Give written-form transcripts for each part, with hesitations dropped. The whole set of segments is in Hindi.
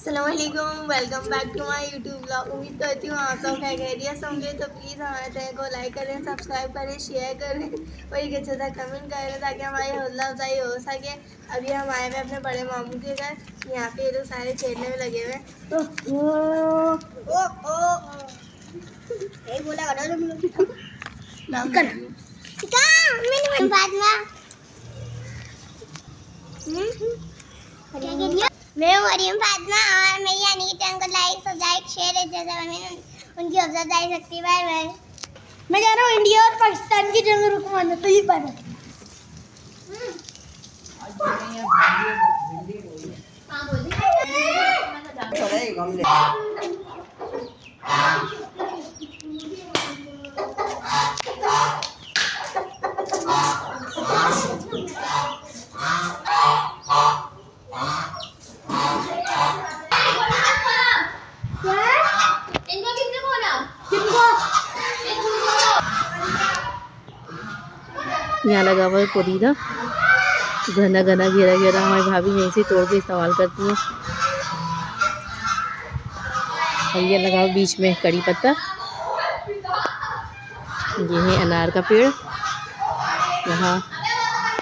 अस्सलामुअलैकुम, welcome back to my YouTube blog. उम्मीद करती हूँ आप सब खैरियत होंगे। तो प्लीज़ हमारे चैनल को लाइक करें, सब्सक्राइब करें, शेयर करें और एक अच्छा सा कमेंट करें ताकि हमारी हौसला अफजाई हो सके। अभी हम आए हुए अपने बड़े मामू के घर। यहाँ पे ये लोग सारे खेलने में लगे हुए हैं। मैं मरियम फातिमा और मेरी यानी कि चैनल को लाइक सब्सक्राइब शेयर जैसा उनकी हौसला अफजाई सकती है। Bye bye. मैं जा रहा हूँ इंडिया और पाकिस्तान की जंग रुकवाने, तो ये पर यहाँ लगा हुआ है पुदीना, घना घना घेरा घेरा। हमारी भाभी यहीं से तोड़ के इस्तेमाल करती हैं। और ये लगा हुआ बीच में कड़ी पत्ता। ये है अनार का पेड़। यहाँ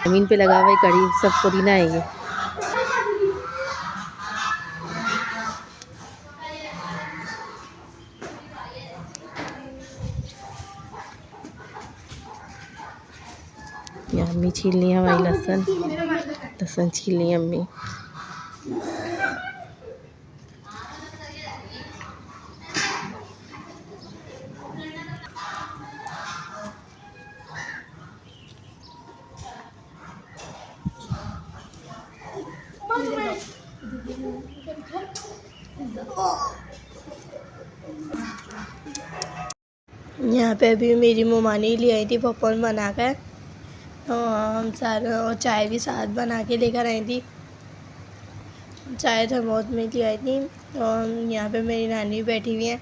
ज़मीन पे लगा हुआ है कड़ी, सब पुदीना है ये। यहाँ अम्मी छील ली है हमारी लहसुन छील ली है अम्मी। यहाँ पे अभी मेरी ममानी ले आई थी पॉपकॉर्न बनाकर। तो हम सारे और चाय भी साथ बना के लेकर आई थी। चाय थर्मोस में ले आई थी। और यहाँ पे मेरी नानी बैठी हुई है,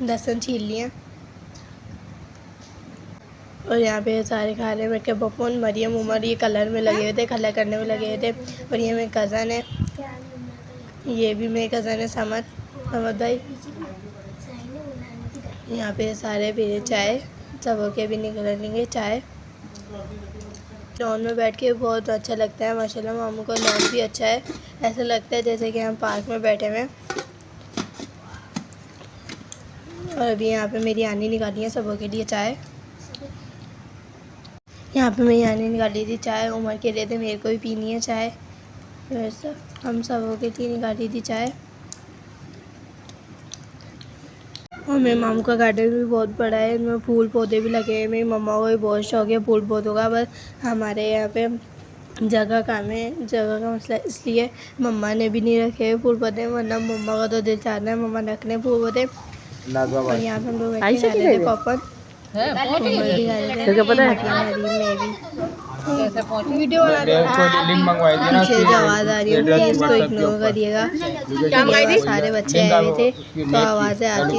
लहसुन छील लिए। और यहाँ पे सारे खा रहे हैं बैठ के पॉपकॉर्न। मरियम उमर ये कलर में लगे हुए थे, कलर करने में लगे हुए थे। और ये मेरे कज़न है, ये भी मेरे कज़न है समद भाई। यहाँ पे सारे पी रहे चाय, सब के भी निकल लेंगे चाय। लॉन में बैठ के बहुत अच्छा लगता है माशाल्लाह। मामू का लॉन भी अच्छा है, ऐसा लगता है जैसे कि हम पार्क में बैठे हुए हैं। और अभी यहाँ पे मेरी आनी निकाली है सबों के लिए चाय। यहाँ पे मेरी आनी निकाली थी चाय, उमर के लिए थे, मेरे को भी पीनी है चाय। वैसा हम सबों के लिए निकाली थी चाय। और मेरे मामू का गार्डन भी बहुत बड़ा है, इनमें फूल पौधे भी लगे हैं। मेरी मम्मा को भी बहुत शौक है फूल पौधों का, बस हमारे यहाँ पे जगह कम है, जगह का मसला इसलिए मम्मा ने भी नहीं रखे फूल पौधे, वरना मम्मा का तो दिल चाहता है मम्मा रख लें फूल पौधे। और यहाँ पे हम लोग बैठे खा रहे थे पॉपकॉर्न। वीडियो पीछे जो आवाज़ आ रही है प्लीज़ इसको इग्नोर करिएगा। सारे बच्चे आए हुए थे तो आवाज़ें आती थी।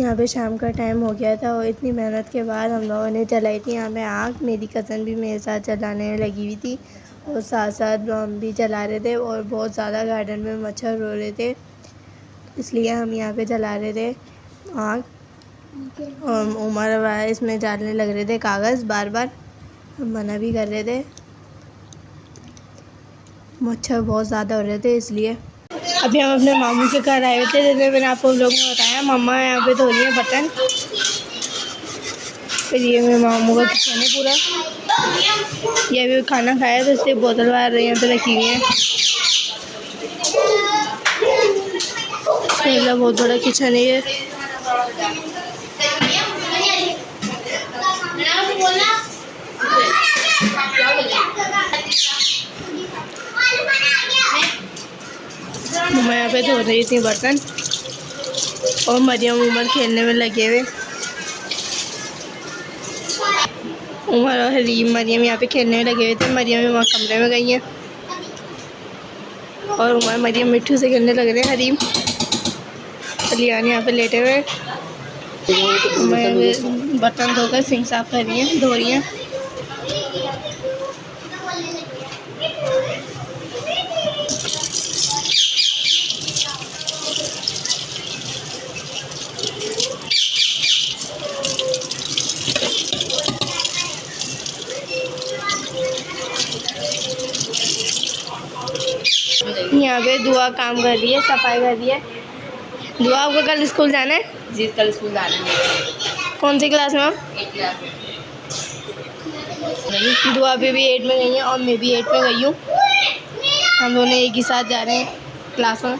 यहाँ पे शाम का टाइम हो गया था और इतनी मेहनत के बाद हम लोगों ने जलाई थी यहाँ पे आग। मेरी कज़न भी मेरे साथ जलाने में लगी हुई थी और साथ साथ हम भी जला रहे थे। और बहुत ज़्यादा गार्डन में मच्छर रो रहे थे, इसलिए हम यहाँ पे जला रहे थे आग। और उमर इसमें डालने लग रहे थे कागज़, बार बार हम मना भी कर रहे थे, मच्छर बहुत ज़्यादा हो रहे थे इसलिए। अभी हम अपने मामू के घर आए हुए थे, जैसे मैंने आपको लोगों ने बताया। मम्मा यहाँ पे धो रही है बर्तन। फिर ये मेरे मामू का किचन है पूरा। ये अभी खाना खाया तो इसलिए बोतल वार यहाँ पे रखी हुई है। बहुत बड़ा किचन है ये। मम्मा यहाँ पे धो रही थी बर्तन और मरियम उमर खेलने में लगे हुए। उमर और हरीम मरियम यहाँ पे खेलने में लगे हुए थे। मरियम वहाँ कमरे में गई हैं और उमर मरियम मिट्टू से खेलने लग रहे हैं। हरीम लियान यहाँ पे लेटे हुए। मैं बर्तन धोकर सिंक साफ कर रही हैं, धो रही हैं। यहाँ पे दुआ काम कर रही है, सफाई कर रही है। दुआ, आपको कल स्कूल जाना है? जी कल स्कूल जाना है। कौन सी क्लास में आप? 8 क्लास में। दुआ भी 8 में गई है और मैं भी 8 में गई हूँ। हम दोनों एक ही साथ जा रहे हैं क्लास में।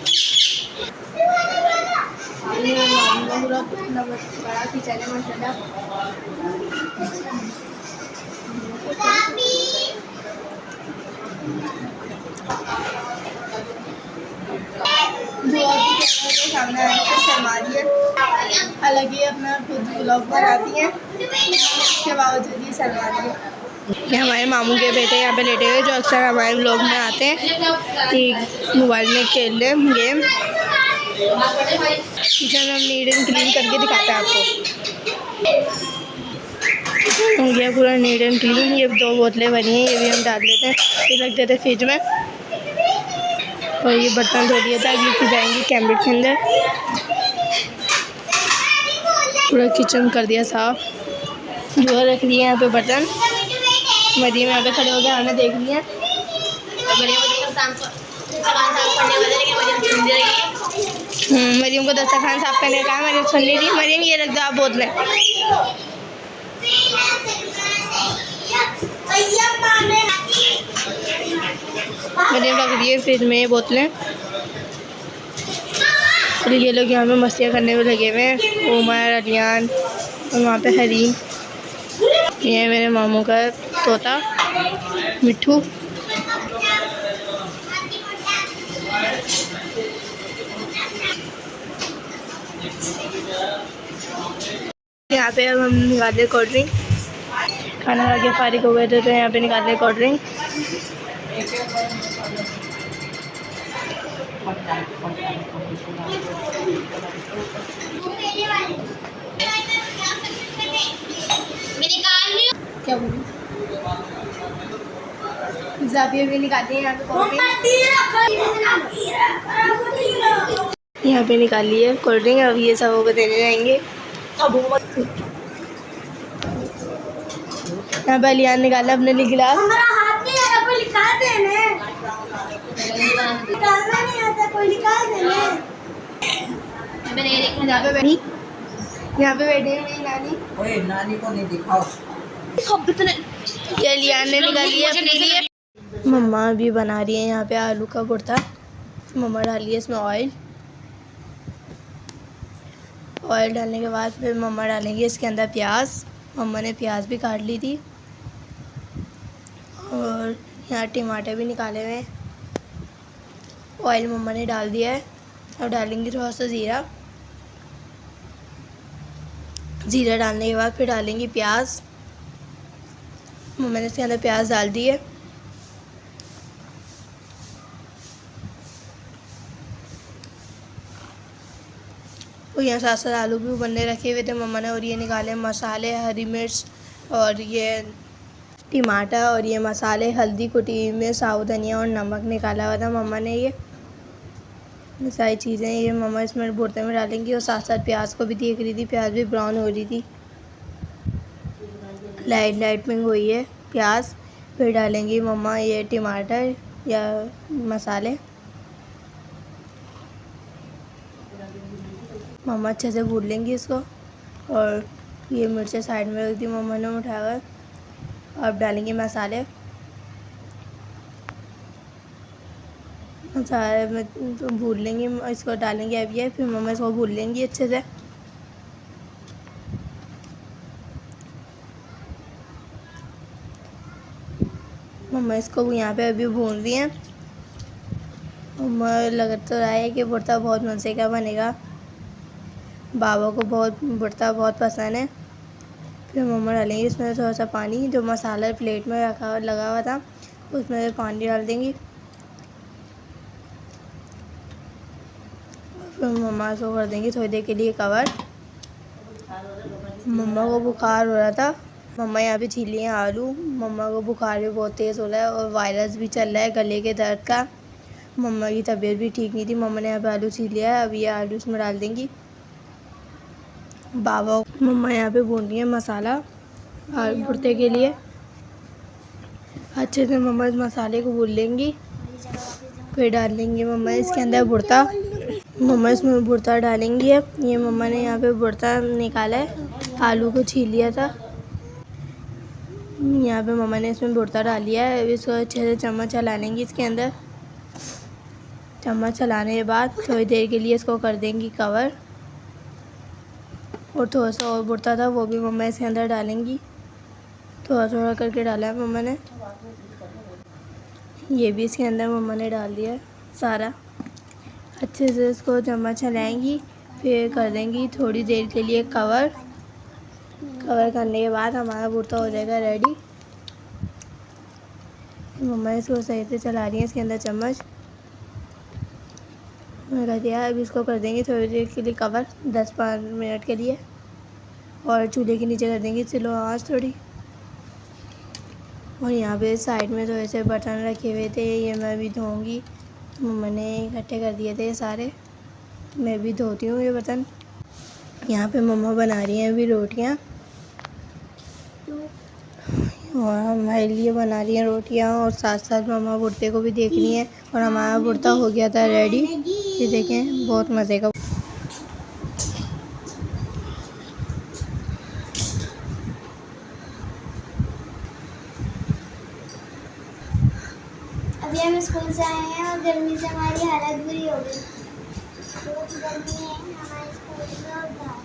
पूरा बड़ा किचन है माशाल्लाह। सामने शर्मा रही है, हालांकि अपना खुद व्लॉग बनाती हैं, उसके बावजूद ही शर्मा रही है। ये हमारे मामू के बेटे यहाँ पे लेटे हुए जो अक्सर हमारे व्लॉग में आते हैं, कि मोबाइल में खेल रहे गेम। किचन हम नीट एंड क्लीन करके दिखाते हैं आपको। हो गया पूरा नीट एंड क्लीन। ये 2 बोतलें बनी हैं, ये भी हम डाल देते हैं, ये रख देते हैं फ्रिज में। और ये बर्तन धो दिया था, अभी जाएंगे कैमरे के अंदर। पूरा किचन कर दिया साफ, जो रख लिए यहाँ पे बर्तन। मरियम यहाँ पे खड़े हो गए, हमें देख लिया। मरियम को दस्तरखान साफ करने का कहा, मरियम सुन ली थी। मरियम ये रख दो आप बोतलें। मरियम रख दिए फ्रिज में ये बोतलें। और ये लोग यहाँ पे मस्तियाँ करने में लगे हुए हैं, उमर, अलियान और वहाँ पे हरीम। ये है मेरे मामू का तोता मिट्ठू। यहाँ पे अब हम निकाले कोल्ड ड्रिंक। खाना खा के फारिग हो गए थे तो यहाँ पे निकाले कोल्ड ड्रिंक। क्या बोलूं, जाबिया भी निकाली है यहाँ पे कोल्ड ड्रिंक। यहाँ पे निकाली है कोल्ड ड्रिंक, अब ये सब को देने जाएंगे। यहाँ पे अलियान निकाला अपने लिए गिलास। यहाँ पे बैठी है मेरी नानी। ओए नानी को नहीं दिखाओ। ये अलियान ने निकाली है अपने लिए। मम्मा अभी बना रही है यहाँ पे आलू का भुर्ता। मम्मा डाली है इसमें ऑयल। ऑयल डालने के बाद फिर मम्मा डालेंगे इसके अंदर प्याज। मम्मा ने प्याज भी काट ली थी और यहाँ टमाटर भी निकाले हुए हैं। ऑयल मम्मा ने डाल दिया है। अब डालेंगे थोड़ा सा ज़ीरा। ज़ीरा डालने के बाद फिर डालेंगे प्याज। मम्मा ने इसके अंदर प्याज डाल दी है। और यहाँ साथ साथ आलू भी उबलने रखे हुए थे मम्मा ने। और ये निकाले मसाले, हरी मिर्च और ये टमाटर और ये मसाले, हल्दी कुटी में, साबुत धनिया और नमक निकाला हुआ था मम्मा ने। ये सारी चीज़ें ये मम्मा इसमें भुर्ते में डालेंगी। और साथ साथ प्याज को भी देख रही थी, प्याज भी ब्राउन हो रही थी, लाइट पिंक हुई है प्याज। फिर डालेंगी मम्मा ये टमाटर या मसाले। मम्मा अच्छे से भून लेंगी इसको। और ये मिर्चें साइड में रख दी मम्मा ने उठाकर। अब डालेंगे मसाले। मसाले में तो भून लेंगी, इसको डालेंगे अब ये। फिर मम्मा इसको भून लेंगी अच्छे से। मम्मा इसको यहाँ पे अभी भून रही हैं। मम्मा लग तो रहा है कि भुर्ता बहुत मज़े का बनेगा। बाबा को भुर्ता बहुत पसंद है। फिर मम्मा डालेंगी इसमें थोड़ा सा पानी। जो मसाला प्लेट में लगा हुआ था उसमें पानी डाल देंगी। फिर मम्मा इसको कर देंगी थोड़ी देर के लिए कवर। मम्मा को बुखार हो रहा था। मम्मा यहाँ पे छील लिए आलू। मम्मा को बुखार भी बहुत तेज़ हो रहा है और वायरस भी चल रहा है गले के दर्द का। मम्मा की तबीयत भी ठीक नहीं थी। मम्मा ने यहाँ पे आलू छील लिया है। अब ये आलू इसमें डाल देंगी। मम्मा यहाँ पे भून रही है मसाला भुर्ते के लिए। अच्छे से मम्मा इस मसाले को भून लेंगी। फिर डाल देंगी मम्मा इसके अंदर भुर्ता। मम्मा इसमें भुर्ता डालेंगी। अब ये मम्मा ने यहाँ पे भुर्ता निकाला है, आलू को छील लिया था। यहाँ पे मम्मा ने इसमें भुर्ता डाल लिया है। अब इसको अच्छे से चम्मच चला लेंगी इसके अंदर। चम्मच चलाने के बाद थोड़ी देर के लिए इसको कर देंगी कवर। और थोड़ा सा और भुर्ता था वो भी मम्मा इसके अंदर डालेंगी। थोड़ा थोड़ा करके डाला है मम्मा ने। ये भी इसके अंदर मम्मा ने डाल दिया सारा। अच्छे से इसको चम्मच चलाएंगी। फिर कर देंगी थोड़ी देर के लिए कवर। कवर करने के बाद हमारा भुर्ता हो जाएगा रेडी। मम्मा इसको सही से चला रही है इसके अंदर चम्मच। मैंने कर दिया। अब इसको कर देंगे थोड़ी देर के लिए कवर, 10-5 मिनट के लिए। और चूल्हे के नीचे कर देंगे स्लो आंच थोड़ी। और यहाँ पे साइड में थोड़े से बर्तन रखे हुए थे, ये मैं भी धोऊंगी। मम्मा ने इकट्ठे कर दिए थे सारे, मैं भी धोती हूँ ये बर्तन। यहाँ पे मम्मा बना रही हैं अभी रोटियाँ, और हमारे लिए बना रही हैं रोटियाँ। और साथ साथ मम्मा भुर्ते को भी देख रही हैं। और हमारा भुर्ता हो गया था रेडी। ये देखें, बहुत मज़े का। अभी हम स्कूल से आए हैं और गर्मी से हमारी हालत बुरी हो गई। बहुत गर्मी है हमारे स्कूल में और बाहर।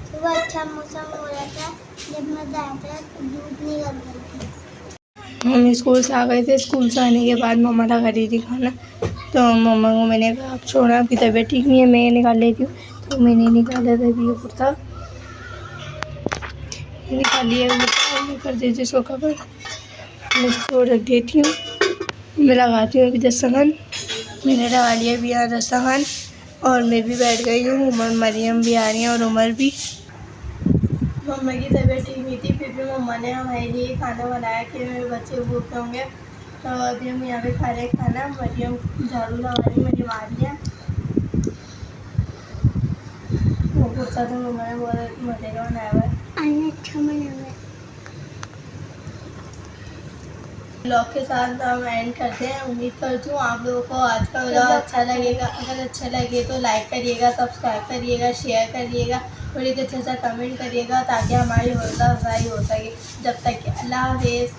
सुबह अच्छा मौसम हो रहा था, जब मैं आया था तो धूप निकल गई थी। हम स्कूल से आ गए थे। स्कूल से आने के बाद मम्मा लगा रही थी खाना, तो मम्मा को मैंने कहा आप छोड़ो, आपकी तबीयत ठीक नहीं है, मैं निकाल लेती हूँ। तो मैंने निकाला था भी ये कुर्ता, निकाल लिया कुर्ता। मैं कर देती इसको कवर, मैं इसको रख देती हूँ। मैं लगाती हूँ अभी दस्तरखान। मैंने लगा लिया अभी यहाँ दस्तरखान, और मैं भी बैठ गई हूँ। उमर मरियम भी आ रही हैं और उमर भी। मम्मा की तबीयत ठीक नहीं थी, फिर भी मम्मा ने हमारे लिए खाना बनाया कि मेरे बच्चे भूखे होंगे। तो अभी हम यहाँ पे खा रहे हैं खाना। मरियम झाड़ू लगा रही, मरियम आ रही है। वो कुर्ता तो मम्मा ने बहुत मज़े का बनाया हुआ है। अच्छा बना हुआ है। ब्लॉग के साथ हम एंड करते हैं। उम्मीद करती हूँ आप लोगों को आज का ब्लॉग अच्छा लगेगा। अगर अच्छा लगे तो लाइक करिएगा, सब्सक्राइब करिएगा, शेयर करिएगा और एक अच्छा सा कमेंट करिएगा, ताकि हमारी हौसला अफजाई हो सके। जब तक कि अल्लाह हाफ़िज़।